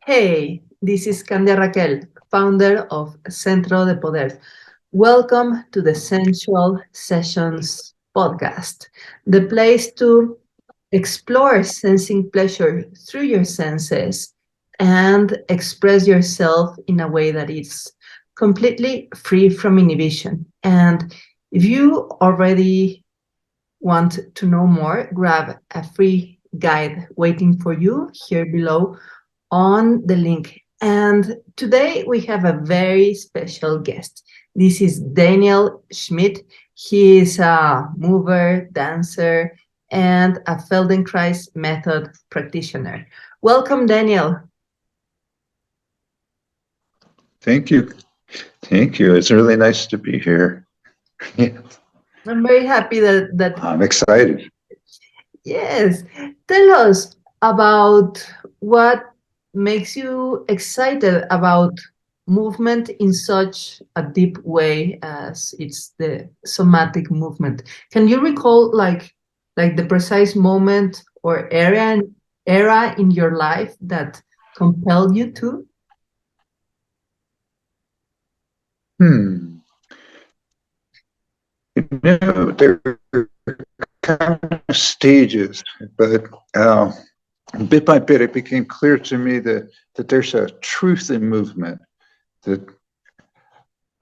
Hey, this is CANDIA RAQUEL, founder of Centro de Poder. Welcome to the Sensual Sessions podcast, the place to explore sensing pleasure through your senses and express yourself in a way that is completely free from inhibition. And if you already want to know more, grab a free guide waiting for you here below on the link. And today we have a very special guest. This is Daniel Schmidt. He is a mover, dancer, and a Feldenkrais method practitioner. Welcome, Daniel. Thank you. Thank you. It's really nice to be here. I'm very happy that I'm excited. Yes. Tell us about what makes you excited about movement in such a deep way as it's the somatic movement. Can you recall like the precise moment or era in your life that compelled you to? Hmm. There are kind of stages, but bit by bit, it became clear to me that there's a truth in movement, that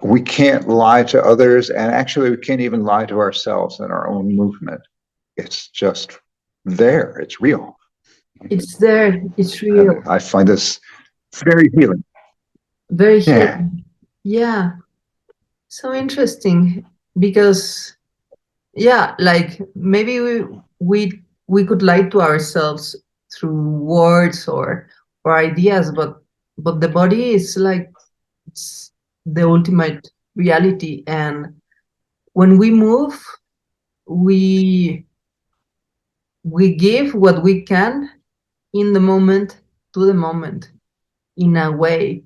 we can't lie to others, and actually we can't even lie to ourselves in our own movement. It's just there. It's real. It's there. It's real. And I find this very healing. Very Yeah. healing. Yeah. So interesting because yeah, like maybe we could lie to ourselves through words or ideas, but the body is like it's the ultimate reality, and when we move, we we give what we can in the moment to the moment in a way.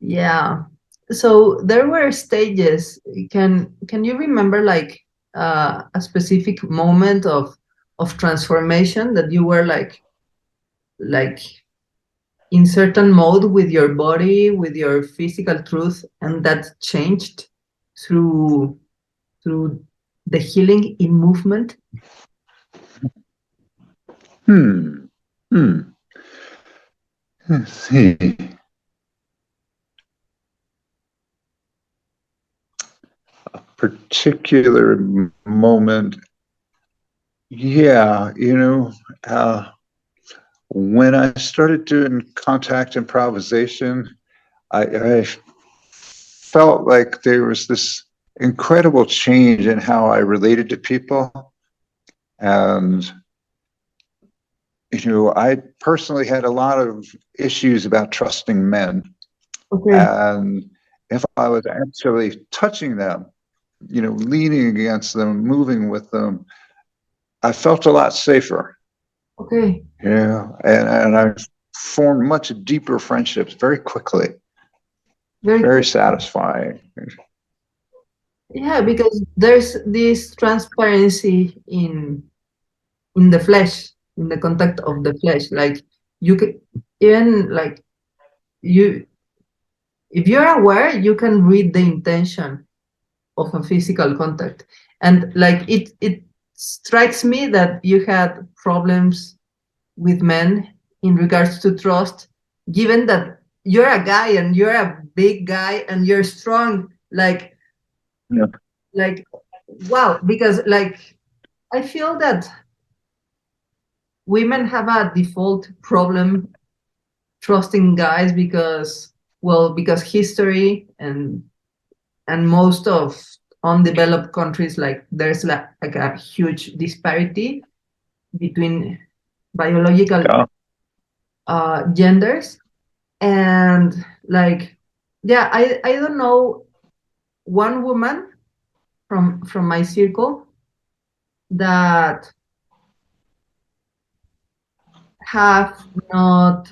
Yeah. So there were stages. Can you remember like a specific moment of transformation that you were like in certain mode with your body, with your physical truth, and that changed through through the healing in movement? Hmm. Hmm. Let's see. A particular moment. Yeah, when I started doing contact improvisation, I felt like there was this incredible change in how I related to people. And, I personally had a lot of issues about trusting men. Okay. And if I was actually touching them, leaning against them, moving with them, I felt a lot safer. Okay. Yeah, and I formed much deeper friendships very quickly. Very Very cool. satisfying. Yeah, because there's this transparency in the flesh, in the contact of the flesh. Like you can even like you if you're aware, you can read the intention of a physical contact. And like it strikes me that you had problems with men in regards to trust, given that you're a guy and you're a big guy and you're strong. Yeah. Like wow, because like I feel that women have a default problem trusting guys because well because history and most of undeveloped countries like there's like a huge disparity between biological Yeah. genders, and like yeah, I don't know one woman from my circle that have not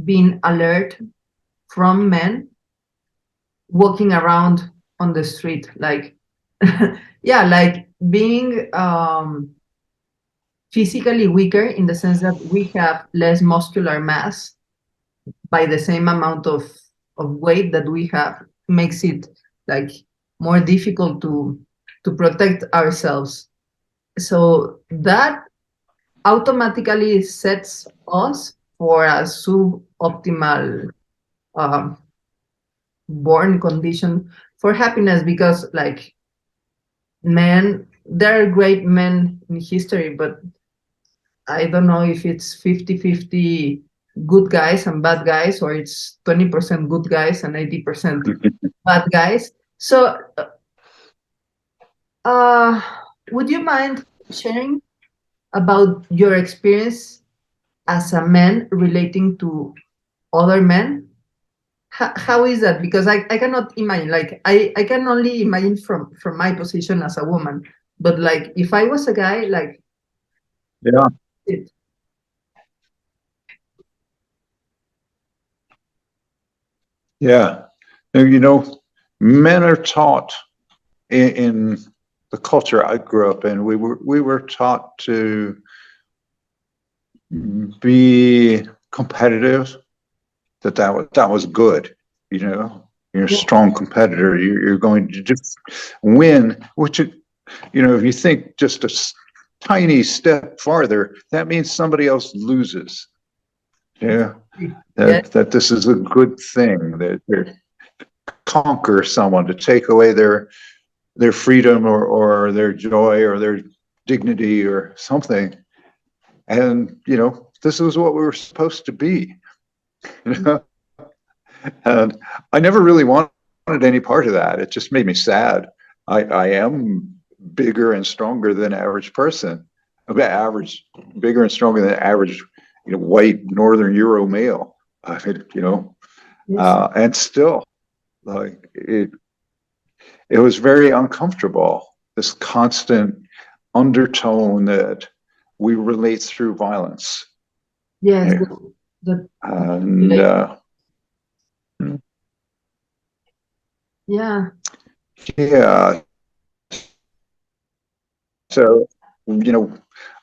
been alert from men walking around on the street, like yeah, like being physically weaker in the sense that we have less muscular mass by the same amount of weight that we have, makes it like more difficult to protect ourselves. So that automatically sets us for a suboptimal um, born condition for happiness, because like men, there are great men in history, but I don't know if it's 50-50 good guys and bad guys, or it's 20% good guys and 80% bad guys. So uh would you mind sharing about your experience as a man relating to other men? How is that? Because I cannot imagine, like I can only imagine from my position as a woman, but like if I was a guy, like Yeah. it, Yeah. And, men are taught in the culture I grew up in. We were taught to be competitive. That was good. You're a yeah, strong competitor. You're going to just win. Which, if you think just a tiny step farther, that means somebody else loses. Yeah. yeah, That this is a good thing. That they conquer someone, to take away their freedom, or their joy, or their dignity, or something. And this is what we were supposed to be. And I never really wanted any part of that. It just made me sad. I am bigger and stronger than average person. Average, bigger and stronger than average, white Northern Euro male. yes, And still, like it was very uncomfortable. This constant undertone that we relate through violence. yes, Yeah. the And like, yeah, yeah, so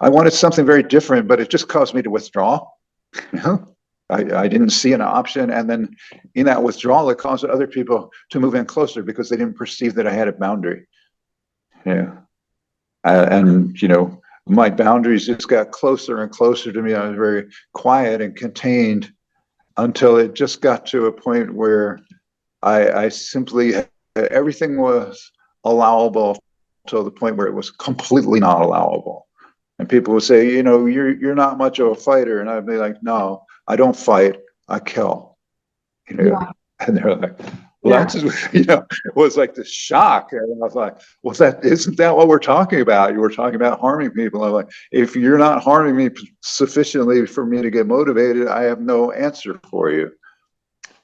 I wanted something very different, but it just caused me to withdraw. You know, I didn't see an option, and then in that withdrawal, it caused other people to move in closer because they didn't perceive that I had a boundary. Yeah, and my boundaries just got closer and closer to me. I was very quiet and contained until it just got to a point where I simply, everything was allowable to the point where it was completely not allowable. And people would say, you're not much of a fighter, and I'd be like, no, I don't fight, I kill. yeah, And they're like, well, yeah, that's it was like this shock. And I was like, well, that isn't that what we're talking about? You were talking about harming people. I'm like, if you're not harming me sufficiently for me to get motivated, I have no answer for you.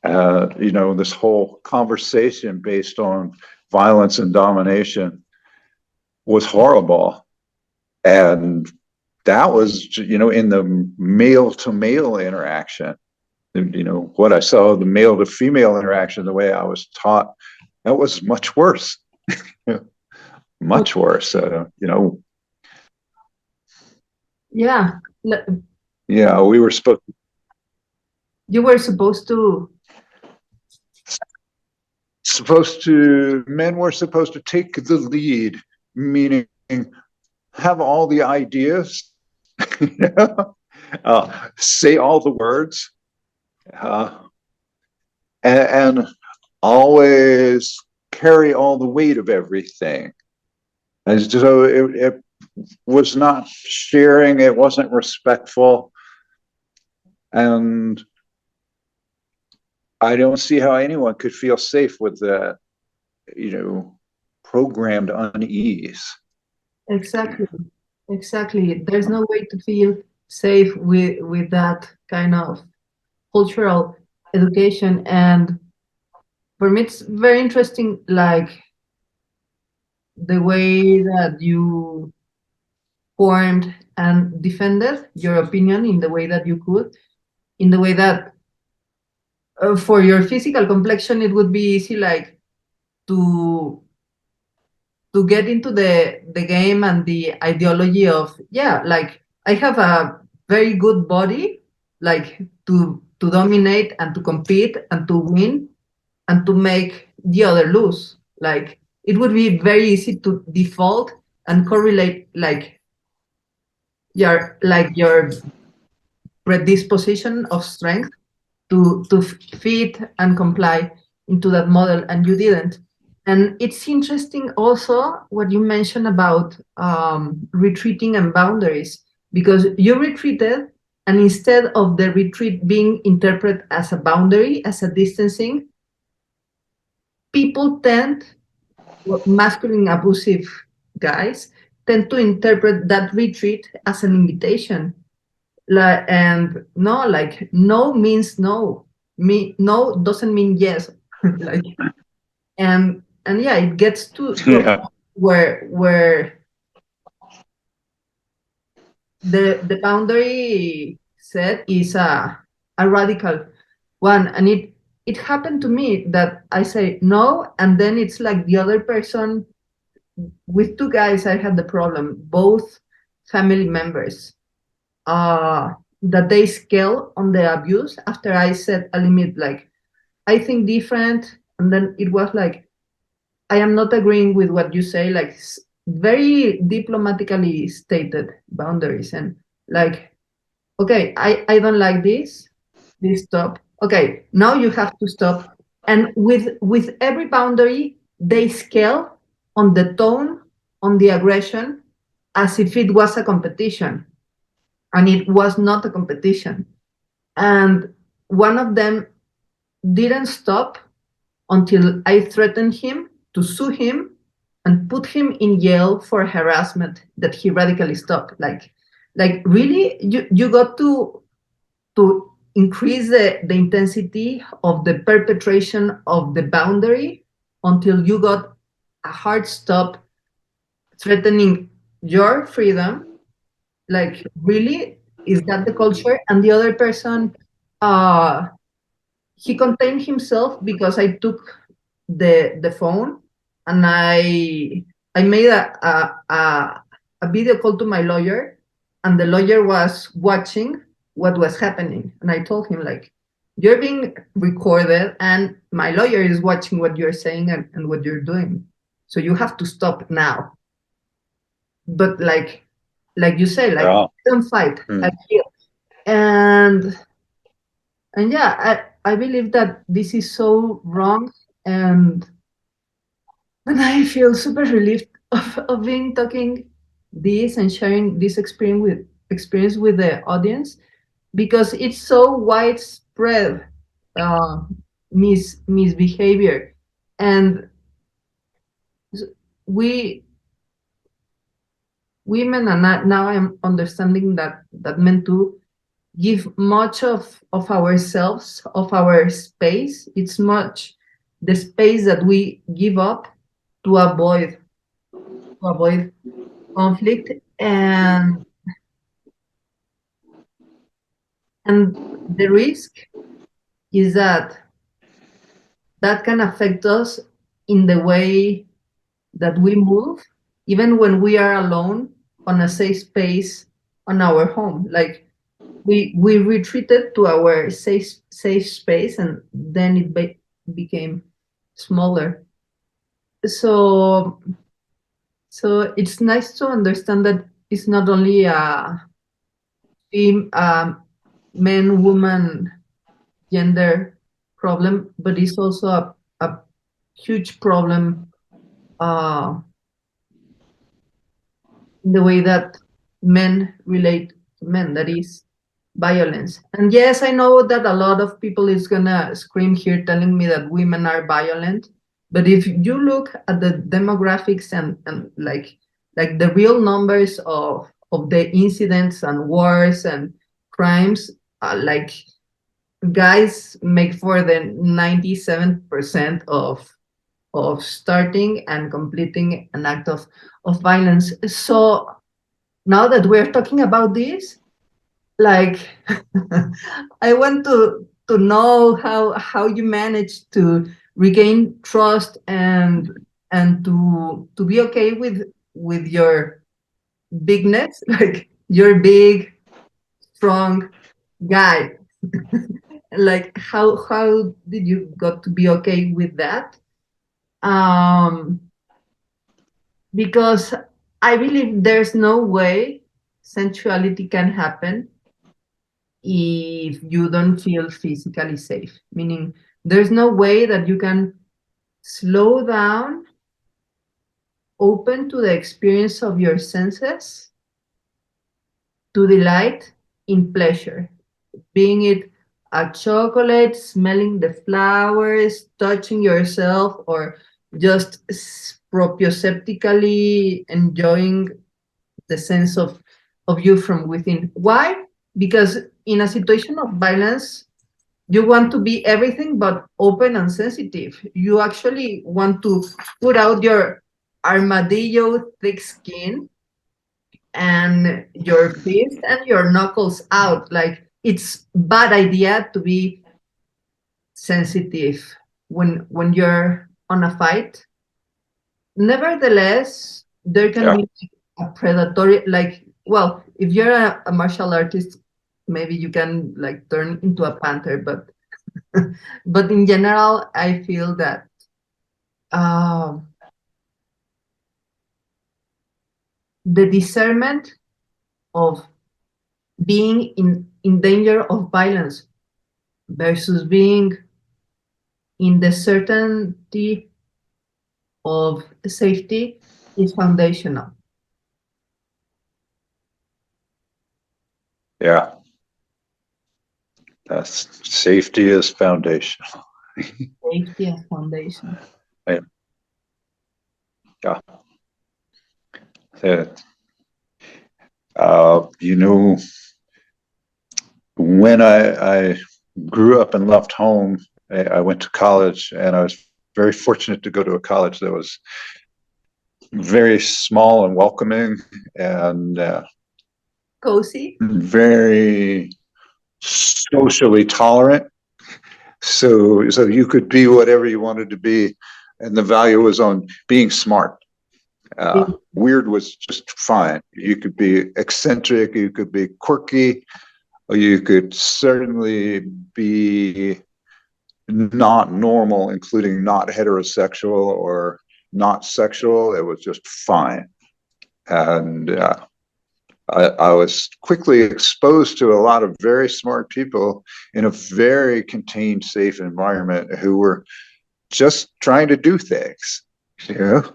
This whole conversation based on violence and domination was horrible. And that was, in the male to male interaction. What I saw, the male to female interaction, the way I was taught, that was much worse. oh, Much worse. yeah. Yeah, we were You were men were supposed to take the lead, meaning have all the ideas, say all the words, uh, and always carry all the weight of everything. And so it was not sharing, it wasn't respectful. And I don't see how anyone could feel safe with that, programmed unease. exactly, exactly. There's no way to feel safe with that kind of cultural education. And for me, it's very interesting, like the way that you formed and defended your opinion in the way that you could, in the way that for your physical complexion, it would be easy, like to get into the game and the ideology of, yeah, like I have a very good body, like to dominate and to compete and to win and to make the other lose. Like it would be very easy to default and correlate your predisposition of strength to fit and comply into that model, and you didn't. And it's interesting also what you mentioned about retreating and boundaries, because you retreated, and instead of the retreat being interpreted as a boundary, as a distancing, people tend, masculine abusive guys tend to interpret that retreat as an invitation. And no, like no means no. No doesn't mean yes. Like, and yeah, it gets to a Yeah. point where the boundary set is a radical one, and it happened to me that I say no, and then it's like the other person. With two guys I had the problem, both family members, that they scale on the abuse after I set a limit, like I think different, and then it was like I am not agreeing with what you say, like very diplomatically stated boundaries, and like, okay, I don't like this, please stop. Okay, now you have to stop. And with every boundary, they scale on the tone, on the aggression, as if it was a competition, and it was not a competition. And one of them didn't stop until I threatened him to sue him and put him in jail for harassment, that he radically stopped. Like really, you got to increase the intensity of the perpetration of the boundary until you got a hard stop, threatening your freedom. Like really, is that the culture? And the other person, uh he contained himself because I took the phone, and I made a video call to my lawyer, and the lawyer was watching what was happening, and I told him, like, you're being recorded, and my lawyer is watching what you're saying, and what you're doing, so you have to stop now. But like you say, like, Yeah. don't fight, I Mm. kill. And yeah, I believe that this is so wrong, and I feel super relieved of being talking this and sharing this experience with the audience, because it's so widespread, uh, misbehavior. And we women, and now I'm understanding that men too give much of ourselves, of our space. It's much the space that we give up to avoid conflict, and the risk is that that can affect us in the way that we move, even when we are alone on a safe space on our home. Like we retreated to our safe space, and then it became smaller. So it's nice to understand that it's not only a man woman gender problem, but it's also a huge problem, uh, in the way that men relate to men, that is violence. And yes, I know that a lot of people is gonna scream here telling me that women are violent, but if you look at the demographics, and like the real numbers of the incidents and wars and crimes, like guys make for the 97% of starting and completing an act of violence. So now that we're talking about this, like, I want to know how you manage to regain trust, and to be okay with your bigness, like you're big, strong, guide. Like how did you got to be okay with that? Um, because I believe there's no way sensuality can happen if you don't feel physically safe. Meaning, there's no way that you can slow down, open to the experience of your senses, to delight in pleasure, being it a chocolate, smelling the flowers, touching yourself, or just proprioceptically enjoying the sense of you from within. Why? Because in a situation of violence, you want to be everything but open and sensitive. You actually want to put out your armadillo thick skin and your fist and your knuckles out. Like it's bad idea to be sensitive when you're on a fight. Nevertheless, there can Yeah. be a predatory, like, well, if you're a martial artist, maybe you can like turn into a panther, but but in general, I feel that uh, the discernment of being in danger of violence versus being in the certainty of safety is foundational. Yeah. That's safety is foundational. Safety as foundation. Yeah. Yeah. That, you know, when I grew up and left home, I went to college, and I was very fortunate to go to a college that was very small and welcoming, and Cozy. very socially tolerant. So you could be whatever you wanted to be, and the value was on being smart. Weird was just fine. You could be eccentric, you could be quirky, or you could certainly be not normal, including not heterosexual or not sexual. It was just fine. And I was quickly exposed to a lot of very smart people in a very contained, safe environment who were just trying to do things, you know,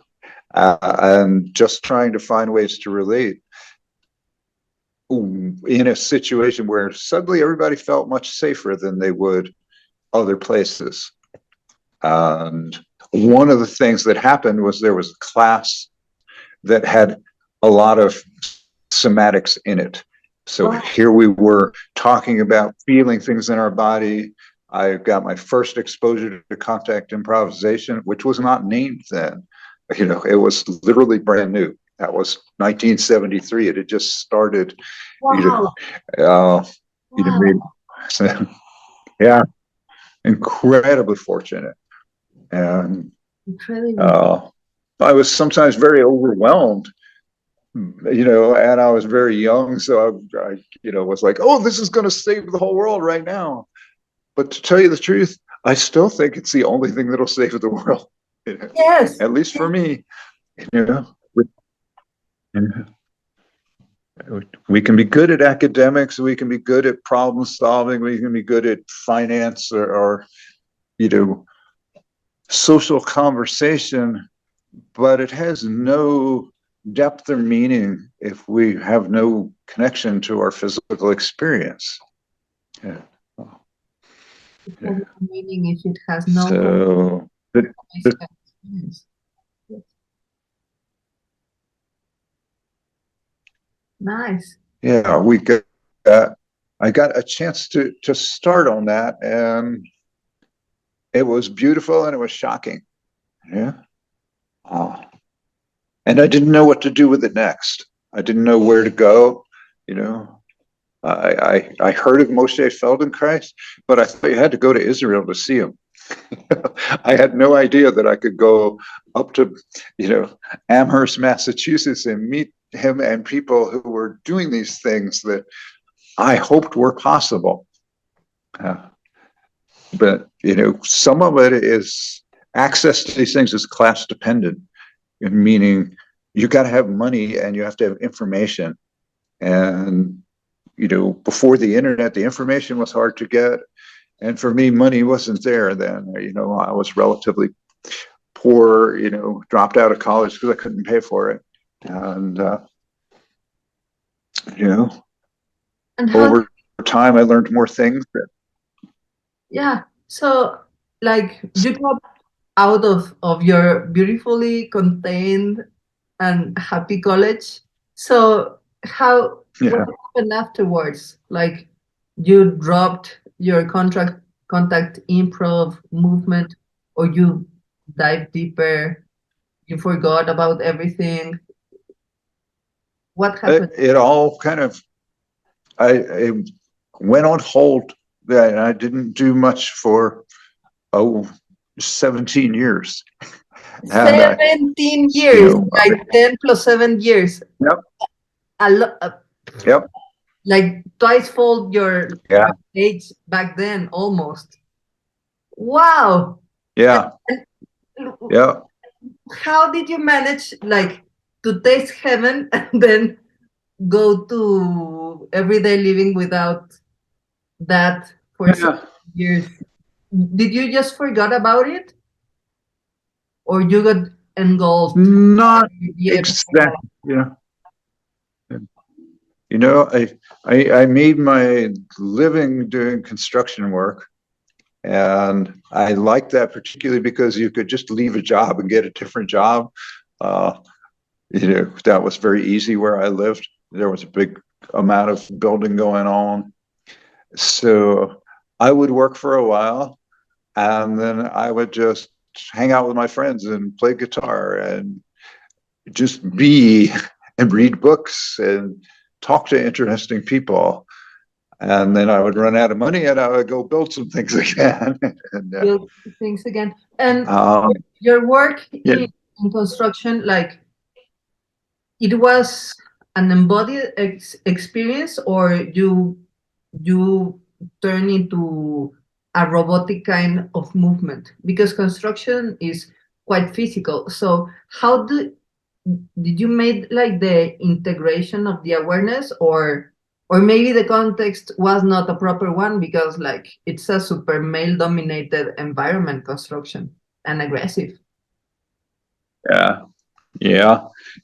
and just trying to find ways to relate in a situation where suddenly everybody felt much safer than they would other places. And one of the things that happened was there was a class that had a lot of somatics in it. So Wow. here we were talking about feeling things in our body. I got my first exposure to contact improvisation, which was not named then. You know, it was literally brand new. That was 1973. It had just started. You Wow. know, you know, Wow. so, yeah, incredibly fortunate, and Incredibly. uh, I was sometimes very overwhelmed, you know, and I was very young, so you know, was like, "Oh, this is going to save the whole world right now." But to tell you the truth, I still think it's the only thing that'll save the world, you know, Yes. at least for me. You know, we can be good at academics, we can be good at problem solving, we can be good at finance, or you know, social conversation, but it has no depth or meaning if we have no connection to our physical experience. Yeah. It has Yeah. no meaning if it has no So, experience. Yes. Nice. yeah, I got a chance to start on that, and it was beautiful and it was shocking. Yeah. Uh, and I didn't know what to do with it next. I didn't know where to go, you know. I heard of Moshe Feldenkrais, but I thought you had to go to Israel to see him. I had no idea that I could go up to, you know, Amherst, Massachusetts, and meet him and people who were doing these things that I hoped were possible. But, some of it is access to these things is class dependent, meaning you got to have money and you have to have information. And, before the internet, the information was hard to get. And for me, money wasn't there then. I was relatively poor, dropped out of college because I couldn't pay for it. And, And how? over time, I learned more things. Yeah. So, like, you got out of your beautifully contained and happy college. So, what Yeah. happened afterwards? Like, you dropped your contact improv movement, or you dive deeper? You forgot about everything. What happened? It all kind of, I went on hold. That I didn't do much for 17 years. And 17 years, like 10 plus 7 years. Yep. A lot, Yep. like twice fold your Yeah. age back then, almost. Wow. Yeah. And Yeah. how did you manage, like, to taste heaven and then go to everyday living without that for Yeah. years? Did you just forget about it, or you got engulfed? Not Yeah. exactly. I made my living doing construction work, and I liked that particularly because you could just leave a job and get a different job. That was very easy where I lived. There was a big amount of building going on. So I would work for a while, and then I would just hang out with my friends and play guitar and just be and read books and talk to interesting people. And then I would run out of money and I would go build some things again. And, Build things again. And your work in construction, like, it was an embodied experience, or you turn into a robotic kind of movement, because construction is quite physical. So how did you make, like, the integration of the awareness, or maybe the context was not a proper one, because, like, it's a super male dominated environment, construction, and aggressive. Yeah.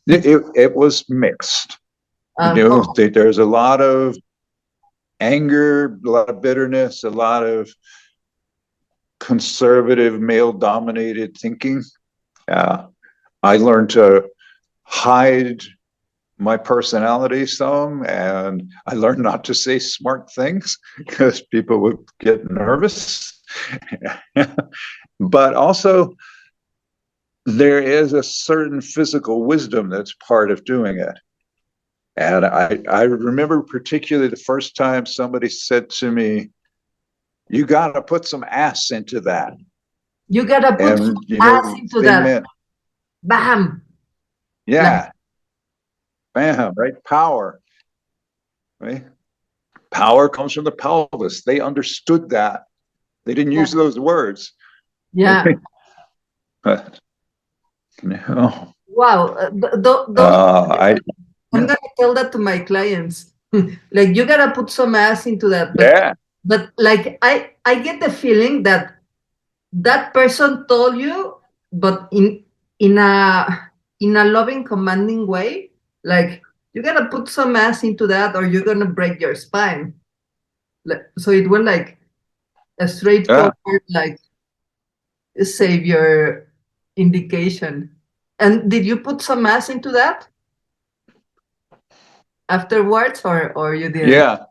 It was mixed. There's a lot of anger, a lot of bitterness, a lot of conservative male dominated thinking. I learned to hide my personality some, and I learned not to say smart things because people would get nervous. But also, there is a certain physical wisdom that's part of doing it. And I remember particularly the first time somebody said to me, "You got to put some ass into that." You gotta put some ass into they that. meant, Bam. yeah, bam, right? Power, right? Power comes from the pelvis. They understood that. They didn't use those words. Yeah. But no. Wow. I'm gonna tell that to my clients. Like, you gotta put some ass into that. But like, I get the feeling that that person told you, but in a in a loving, commanding way. Like, you gotta put some ass into that, or you're gonna break your spine. So it was like a straightforward, like, savior indication. And did you put some ass into that afterwards, or you didn't? Yeah.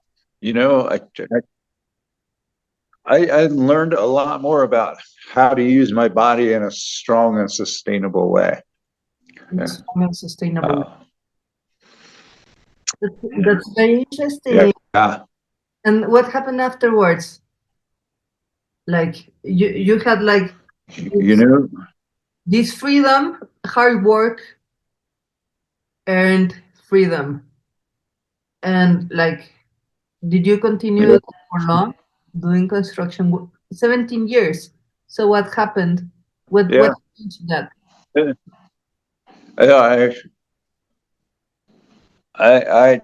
I learned a lot more about how to use my body in a strong and sustainable way. Strong and sustainable. That's very interesting. Yeah. And what happened afterwards? Like, you had, like, this freedom, hard work, earned freedom, and, like, Did you continue Yeah. for long doing construction? 17 years. So what happened? What Yeah. happened to that? Yeah. I I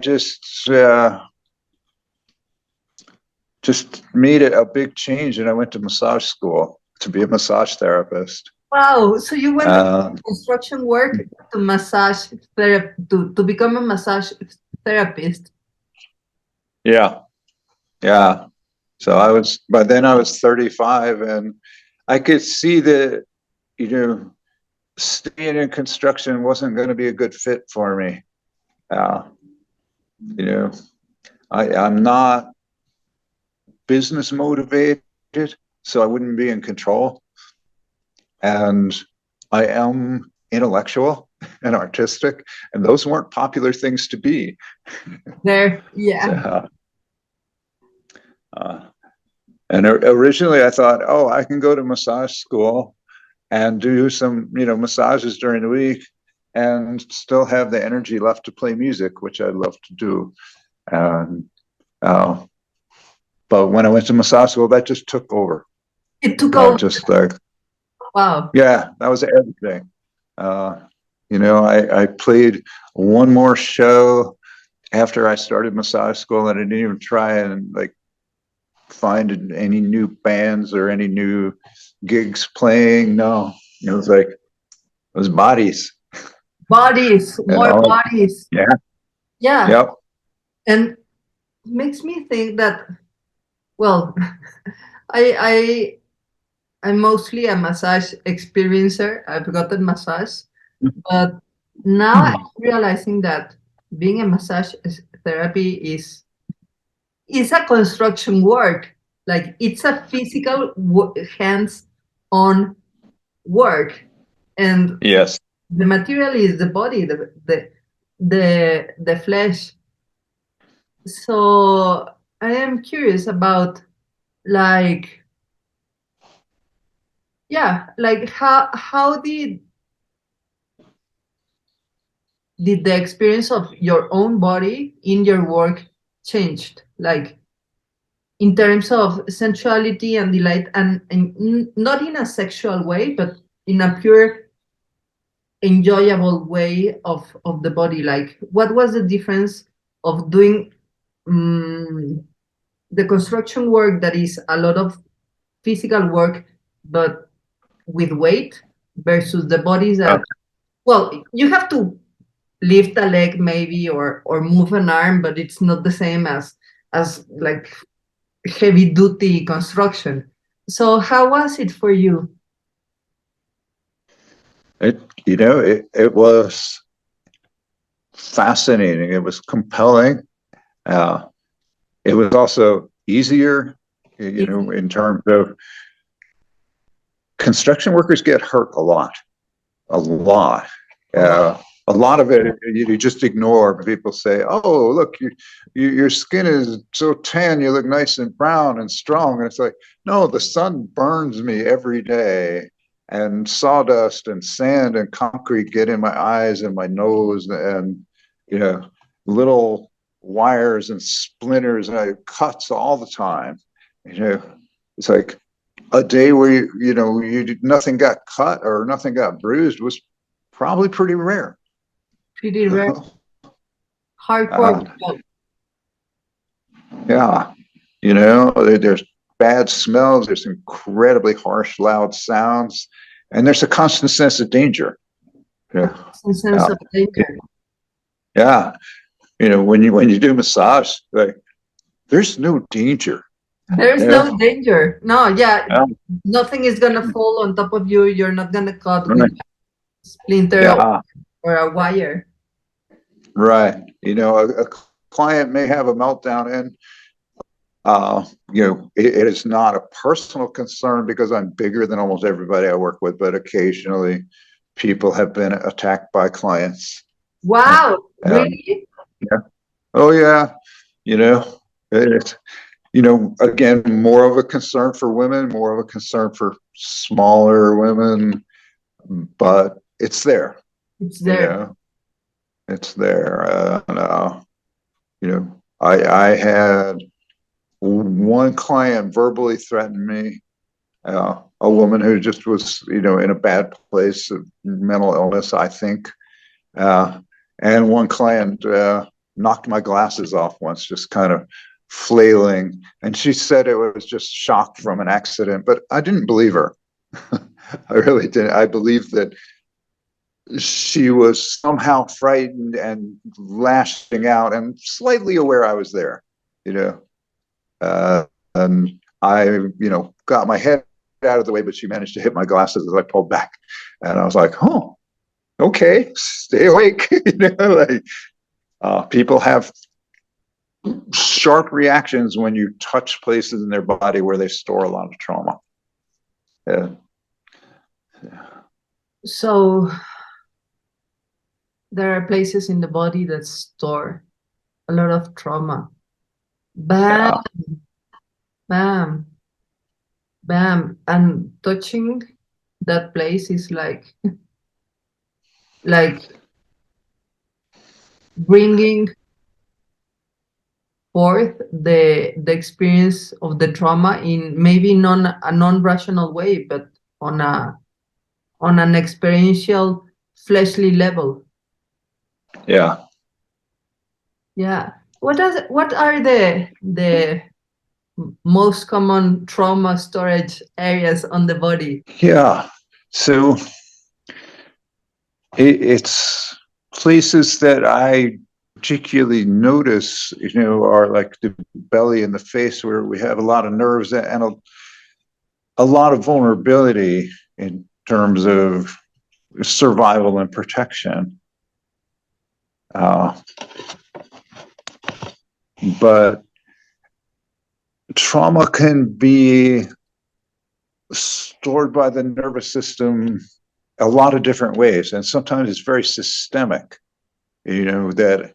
just made a big change, and I went to massage school to be a massage therapist. Wow. So you went from Um, construction work to massage therapy to become a massage therapist. yeah, yeah. So by then I was 35, and I could see that, you know, staying in construction wasn't going to be a good fit for me. Uh, you know, I'm not business motivated, so I wouldn't be in control. And I am intellectual and artistic, and those weren't popular things to be. There, yeah. So, uh, and originally I thought, oh, I can go to massage school and do some, massages during the week and still have the energy left to play music, which I love to do. And uh, but when I went to massage school, that just took over. It took I over. just like, Wow. yeah, that was everything. I played one more show after I started massage school, and I didn't even try and like find any new bands or any new gigs playing. No, it was like it was bodies Bodies, and more all. bodies. Yeah, Yeah. yep. And makes me think that, well, I I'm mostly a massage experiencer. I've gotten massage, but now I'm realizing that being a massage therapy is a construction work. Like it's a physical hands-on work, and Yes. the material is the body, the flesh. So I am curious about, like, yeah, like how did the experience of your own body in your work changed, like in terms of sensuality and delight, and not in a sexual way, but in a pure enjoyable way of the body? Like, what was the difference of doing um, the construction work that is a lot of physical work but with weight versus the bodies that, Okay. well, you have to lift a leg maybe or move an arm, but it's not the same as like heavy duty construction. So how was it for you? It was fascinating. It was compelling. Uh, it was also easier, in terms of construction workers get hurt a lot, a lot. A lot. A lot of it you just ignore. People say, "Oh, look, your skin is so tan. You look nice and brown and strong." And it's like, no, the sun burns me every day, and sawdust and sand and concrete get in my eyes and my nose, and you know, little wires and splinters and cuts all the time. It's like a day where nothing got cut or nothing got bruised was probably pretty rare. Pretty rare. Hardcore uh, job. yeah, there's bad smells, there's incredibly harsh, loud sounds, and there's a constant sense of danger. A Yeah, constant sense yeah, of danger. yeah. When you do massage, like there's no danger. There's Yeah, no danger. No, yeah, yeah, nothing is gonna fall on top of you. You're not gonna cut with right. a splinter Yeah, or a wire. right. A client may have a meltdown, and it is not a personal concern because I'm bigger than almost everybody I work with, but occasionally people have been attacked by clients. Wow, Um, really? yeah. Oh yeah. It's, again, more of a concern for women, more of a concern for smaller women, but it's there, It's you there. know, it's there. You know, I had one client verbally threaten me, a woman who just was, in a bad place of mental illness, I think. And one client knocked my glasses off once, just kind of flailing. And she said it was just shock from an accident, but I didn't believe her. I really didn't. I believed that she was somehow frightened and lashing out and slightly aware I was there, you know. And I, got my head out of the way, but she managed to hit my glasses as I pulled back. And I was like, oh, okay, stay awake. People have sharp reactions when you touch places in their body where they store a lot of trauma. Yeah. So there are places in the body that store a lot of trauma. Bam, Yeah. bam, bam. And touching that place is like bringing forth the experience of the trauma in maybe a non-rational way, but on an experiential fleshly level. Yeah. Yeah. What are the most common trauma storage areas on the body? Yeah. So it's places that I particularly notice, are like the belly and the face, where we have a lot of nerves and a lot of vulnerability in terms of survival and protection. But trauma can be stored by the nervous system a lot of different ways, and sometimes it's very systemic. That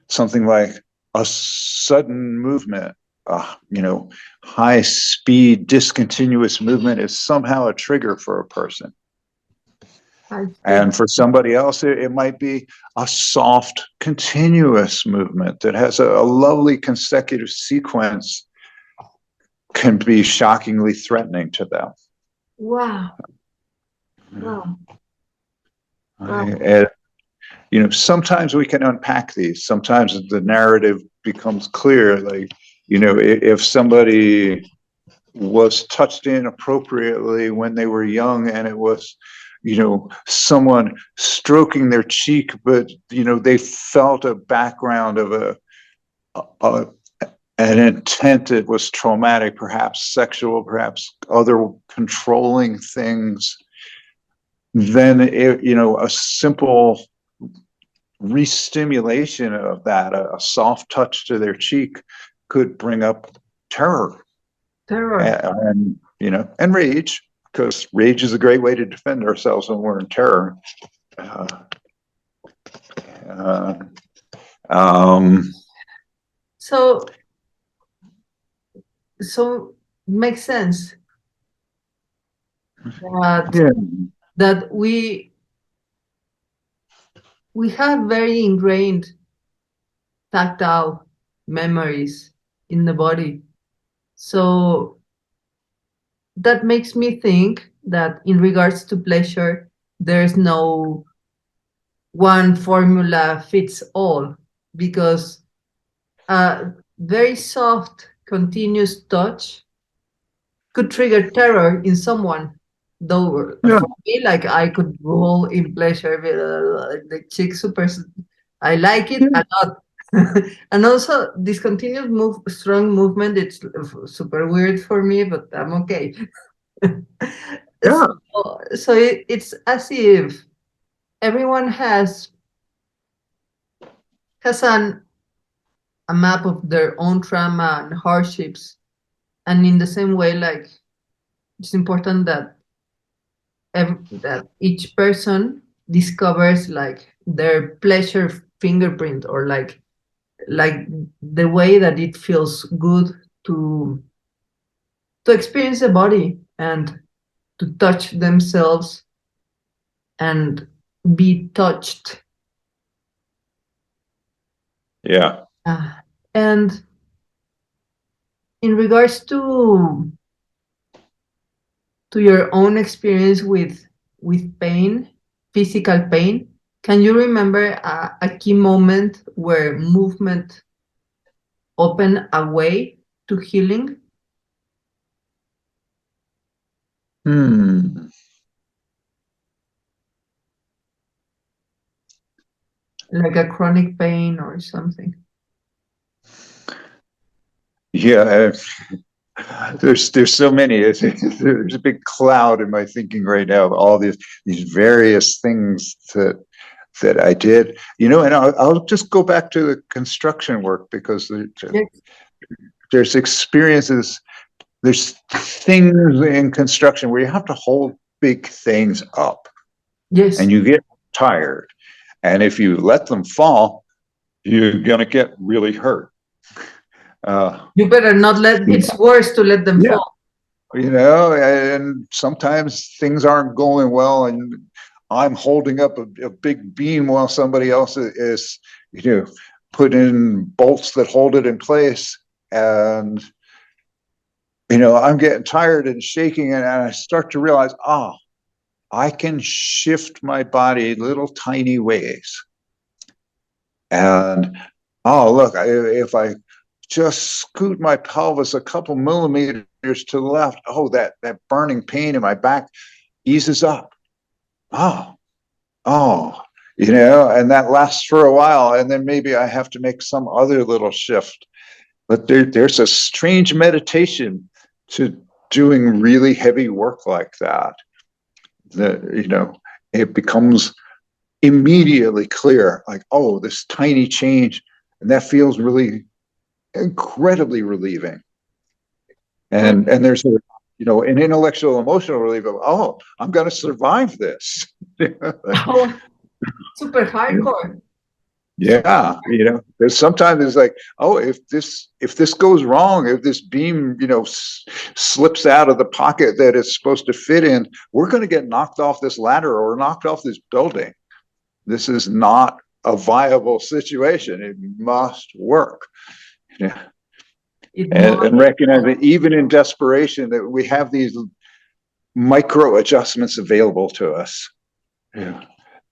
something like a sudden movement, high speed, discontinuous movement is somehow a trigger for a person. And for somebody else, it might be a soft, continuous movement that has a lovely consecutive sequence, can be shockingly threatening to them. Wow. Wow. Wow. And, sometimes we can unpack these. Sometimes the narrative becomes clear. Like, if somebody was touched inappropriately when they were young, and it was, someone stroking their cheek, but, they felt a background of an intent that was traumatic, perhaps sexual, perhaps other controlling things, then a simple re-stimulation of that, a soft touch to their cheek, could bring up terror. And rage, because rage is a great way to defend ourselves when we're in terror. So makes sense that we have very ingrained tactile memories in the body. So that makes me think that in regards to pleasure, there's no one formula fits all, because very soft, continuous touch could trigger terror in someone. Though for me, like, I could roll in pleasure with the chick super. I like it a lot. And also this continuous strong movement, it's super weird for me, but I'm okay. So it's as if everyone has a map of their own trauma and hardships, and in the same way, like, it's important that that each person discovers like their pleasure fingerprint, or like the way that it feels good to experience the body and to touch themselves and be touched. Yeah. Ah, and in regards to your own experience with pain, physical pain, can you remember a key moment where movement opened a way to healing, Hmm. like a chronic pain or something? Yeah, there's so many. There's a big cloud in my thinking right now of all these various things that I did. And I'll just go back to the construction work because Yes. there's experiences, there's things in construction where you have to hold big things up and Yes. you get tired. And if you let them fall, you're going to get really hurt. You better not let, it's worse to let them Yeah, fall. and sometimes things aren't going well, and I'm holding up a big beam while somebody else is, put in bolts that hold it in place. And, I'm getting tired and shaking, and I start to realize, I can shift my body little tiny ways. And, look, if I just scoot my pelvis a couple millimeters to the left, that burning pain in my back eases up. Oh, oh, and that lasts for a while. And then maybe I have to make some other little shift. But there's a strange meditation to doing really heavy work like that. It becomes immediately clear, like, this tiny change. And that feels really incredibly relieving. Mm. And there's an intellectual emotional relief of, I'm going to survive this. Oh, super hardcore. Super. Yeah, there's sometimes it's like, if this goes wrong, if this beam, slips out of the pocket that it's supposed to fit in, we're going to get knocked off this ladder or knocked off this building. This is not a viable situation. It must work. Yeah. It And must. recognize that even in desperation, that we have these micro adjustments available to us. Yeah.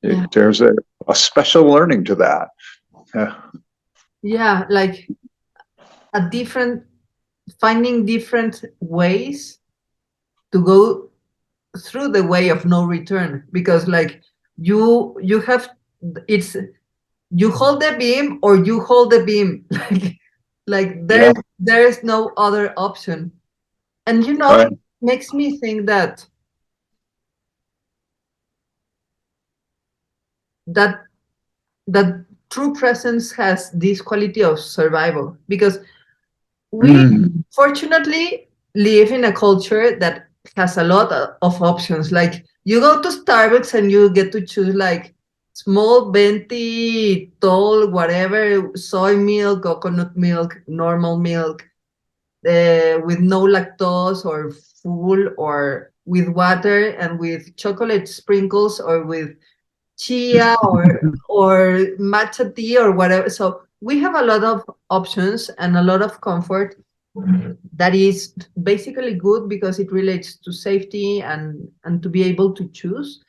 Yeah. There's a special learning to that. Yeah. Yeah, like a different, finding different ways to go through the way of no return, because like you have, it's, you hold the beam or you hold the beam. Like Yeah. there's no other option. And Right. it makes me think that that true presence has this quality of survival, because we Mm. fortunately live in a culture that has a lot of options. Like you go to Starbucks and you get to choose like small, venti, tall, whatever, soy milk, coconut milk, normal milk, with no lactose, or full, or with water and with chocolate sprinkles, or with chia, or matcha tea, or whatever. So we have a lot of options and a lot of comfort that is basically good because it relates to safety and to be able to choose.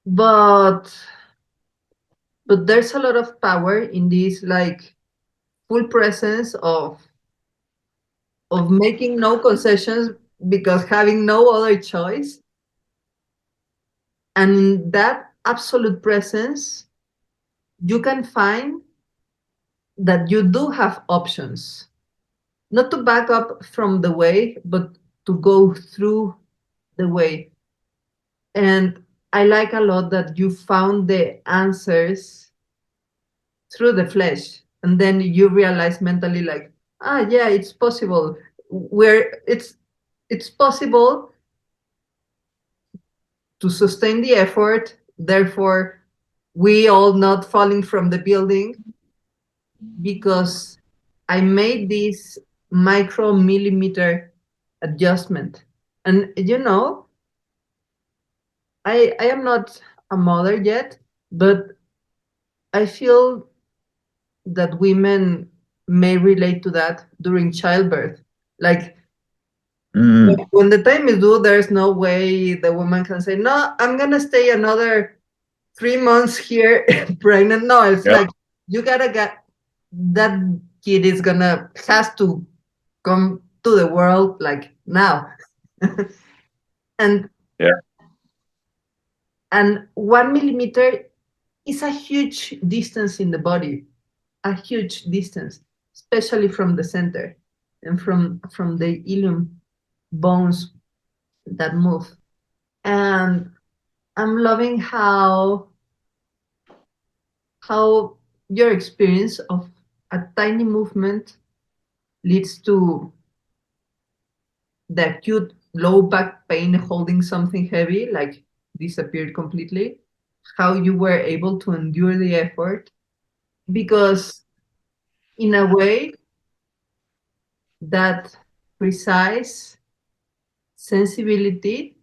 But there's a lot of power in this, like, full presence of making no concessions because having no other choice. And in that absolute presence, you can find that you do have options, not to back up from the way, but to go through the way. And I like a lot that you found the answers through the flesh. And then you realize mentally, like, yeah, it's possible. Where it's possible to sustain the effort. Therefore, we all not falling from the building, because I made this micro millimeter adjustment. And I am not a mother yet, but I feel that women may relate to that during childbirth. Like Mm, when the time is due, there's no way the woman can say, no, I'm gonna stay another 3 months here pregnant. No, it's yeah, like you gotta get that kid is gonna has to come to the world like now. and yeah, and 1 millimeter is a huge distance in the body, a huge distance, especially from the center and from the ilium bones that move. And I'm loving how your experience of a tiny movement leads to the acute low back pain holding something heavy, like disappeared completely, how you were able to endure the effort. Because, in a way, that precise sensibility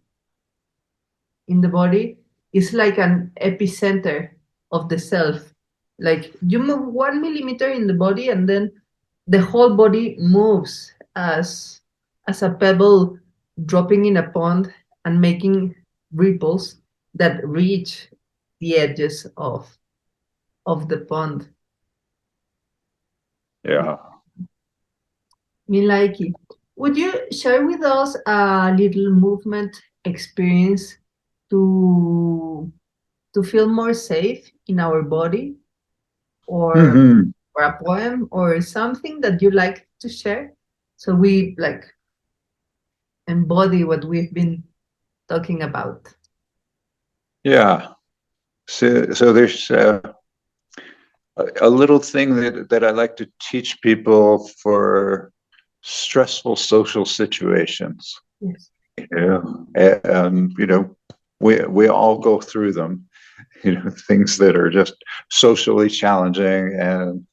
in the body is like an epicenter of the self. Like you move 1 millimeter in the body, and then the whole body moves as a pebble dropping in a pond and making ripples that reach the edges of the pond. yeah. Milaiki, would you share with us a little movement experience to to feel more safe in our body, or Hmm. or a poem or something that you like to share, so we like embody what we've been talking about? Yeah. So there's a little thing that I like to teach people for stressful social situations. Yes. Yeah, and we all go through them. Things that are just socially challenging, and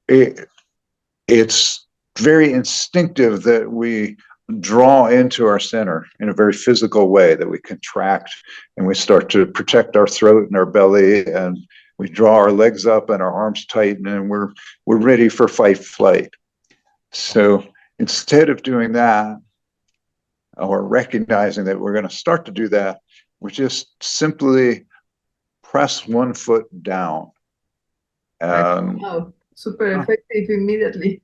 it, it's very instinctive that we draw into our center in a very physical way, that we contract and we start to protect our throat and our belly, and we draw our legs up and our arms tighten, and we're ready for fight flight. So instead of doing that, or recognizing that we're going to start to do that, we just simply press one foot down. Like, And wow, super effective immediately.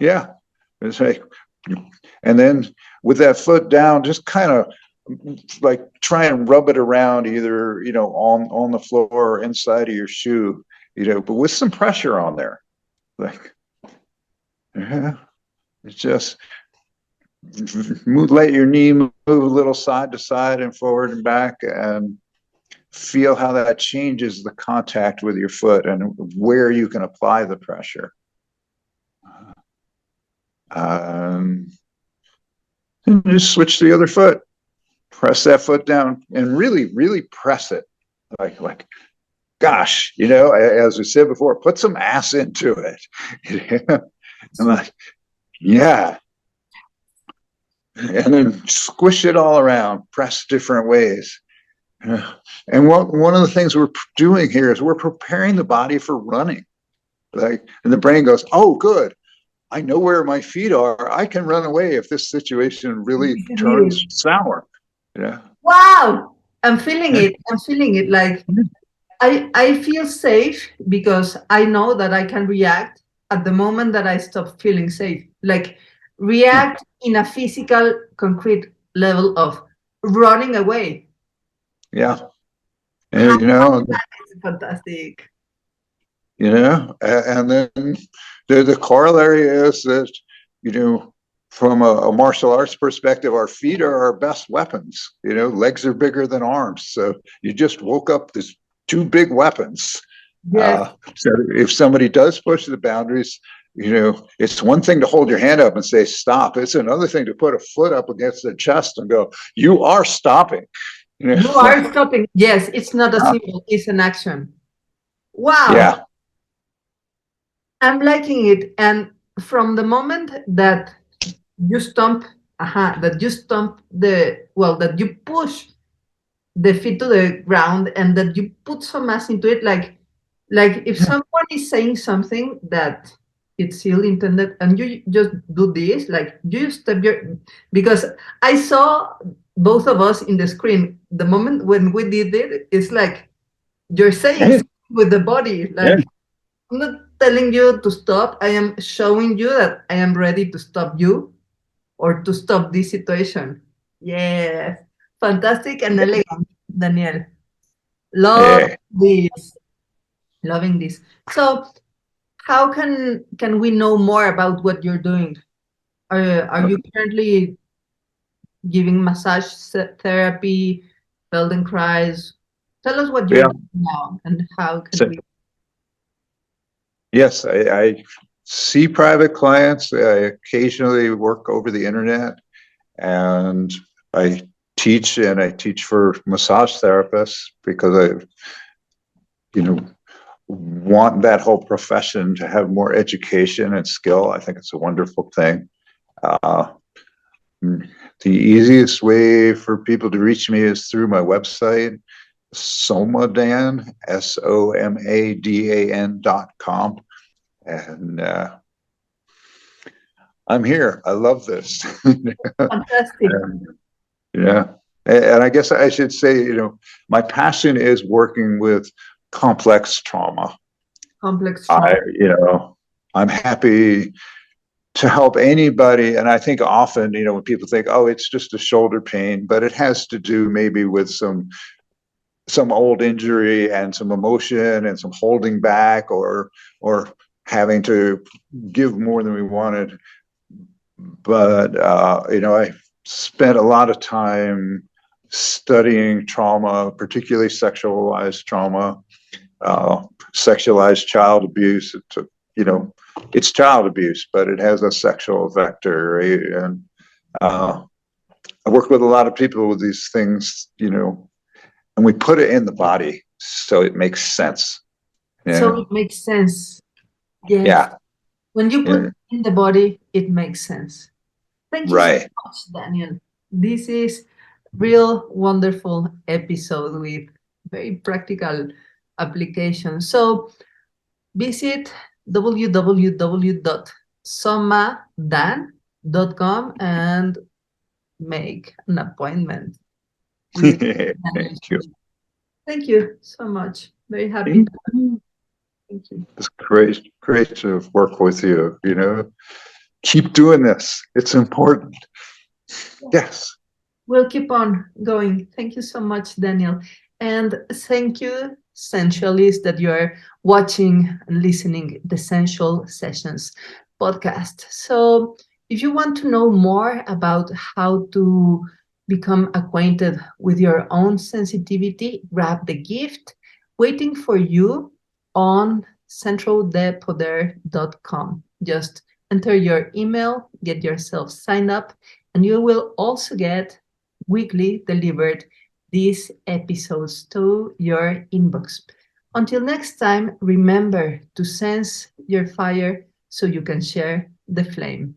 yeah, it's like, and then with that foot down, just kind of like try and rub it around, either on the floor or inside of your shoe, but with some pressure on there. Like, yeah, it's just let your knee move a little side to side and forward and back, and feel how that changes the contact with your foot and where you can apply the pressure. Um, and just switch to the other foot. Press that foot down and really, really press it. Like, gosh, as we said before, put some ass into it. I'm like, yeah. And then squish it all around, press different ways. And one of the things we're doing here is we're preparing the body for running. And the brain goes, oh, good. I know where my feet are. I can run away if this situation really turns sour. Yeah. Wow, I'm feeling it. I'm feeling it. Like I feel safe because I know that I can react at the moment that I stop feeling safe. Like react in a physical, concrete level of running away. Yeah. How And, is fantastic. and then the corollary is that, from a martial arts perspective, our feet are our best weapons. Legs are bigger than arms. So you just woke up these two big weapons. Yes. So if somebody does push the boundaries, it's one thing to hold your hand up and say, stop. It's another thing to put a foot up against the chest and go, you are stopping. You are stopping. Yes, it's not a symbol, it's an action. Wow. Yeah. I'm liking it. And from the moment that you stomp, that you stomp that you push the feet to the ground and that you put some mass into it, like Like if someone is saying something that it's ill intended and you just do this, like you step your, because I saw both of us in the screen. The moment when we did it, it's like you're saying Yeah, something with the body. yeah, Like I'm not telling you to stop. I am showing you that I am ready to stop you or to stop this situation. Yes. Fantastic and elegant, Daniel. Love yeah. this. Loving this. So how can we know more about what you're doing? Are you currently giving massage therapy, Feldenkrais? Tell us what you're Yeah. doing now and how can So, we. yes, I see private clients. I occasionally work over the internet, and I teach, and I teach for massage therapists because I, you know, want that whole profession to have more education and skill. I think it's a wonderful thing. Uh, the easiest way for people to reach me is through my website, somadan, SOMADAN.com. And I'm here. I love this. Fantastic. And, yeah. And I guess I should say, my passion is working with complex trauma. Complex I, trauma. I'm happy to help anybody. And I think often, when people think, oh, it's just a shoulder pain, but it has to do maybe with some old injury and some emotion and some holding back or having to give more than we wanted. But I spent a lot of time studying trauma, particularly sexualized trauma, sexualized child abuse. It's child abuse, but it has a sexual vector, right? And I work with a lot of people with these things, and we put it in the body so it makes sense. So Yeah, it makes sense. Yes. yeah, When you put yeah. it in the body, it makes sense. Thank you so Right. much, Daniel. This is real wonderful episode with very practical application. So visit www.somadan.com and make an appointment with Daniel. Thank you. Thank you so much. Very happy. Thank you. It's great to work with you. Keep doing this. It's important. Yes. We'll keep on going. Thank you so much, Daniel. And thank you, sensualists, that you are watching and listening the Sensual Sessions podcast. So if you want to know more about how to become acquainted with your own sensitivity, grab the gift waiting for you on centraldepoder.com. Just enter your email, get yourself signed up, and you will also get weekly delivered these episodes to your inbox. Until next time, remember to sense your fire so you can share the flame.